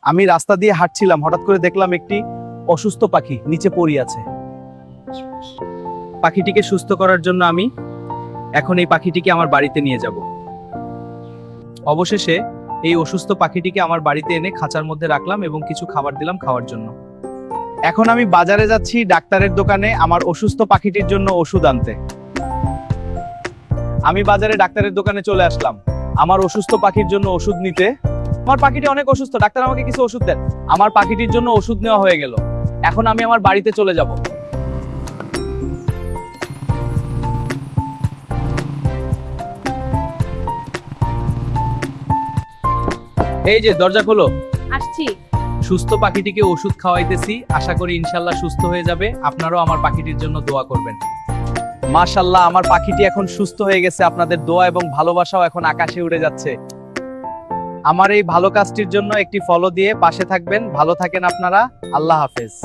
আমি রাস্তা দিয়ে হাঁটছিলাম, হঠাৎ করে দেখলাম একটি অসুস্থ পাখি নিচে পড়ে আছে। পাখিটিকে সুস্থ করার জন্য আমি এখন এই পাখিটিকে আমার বাড়িতে নিয়ে যাব। অবশেষে এই অসুস্থ পাখিটিকে আমার বাড়িতে এনে খাঁচার মধ্যে রাখলাম এবং কিছু খাবার দিলাম খাওয়ার জন্য। এখন আমি বাজারে যাচ্ছি ডাক্তারের দোকানে আমার অসুস্থ পাখিটির জন্য ওষুধ আনতে। আমি বাজারে ডাক্তারের দোকানে চলে আসলাম আমার অসুস্থ পাখির জন্য ওষুধ নিতে। আমার পাখিটি অনেক অসুস্থ, ডাক্তার আমাকে কিছু ওষুধ দেন। আমার পাখিটির জন্য ওষুধ নেওয়া হয়ে গেল। এখন আমি আমার বাড়িতে চলে যাব। এই যে দরজা খোলো। আসছি। সুস্থ পাখিটিকে ওষুধ খাওয়াইতেছি, আশা করি ইনশাল্লাহ সুস্থ হয়ে যাবে। আপনারাও আমার পাখিটির জন্য দোয়া করবেন। মাশাআল্লাহ, আমার পাখিটি এখন সুস্থ হয়ে গেছে। আপনাদের দোয়া এবং ভালোবাসাও এখন আকাশে উড়ে যাচ্ছে। আমার এই ভালো কাজটির জন্য একটি ফলো দিয়ে পাশে থাকবেন। ভালো থাকেন আপনারা। আল্লাহ হাফেজ।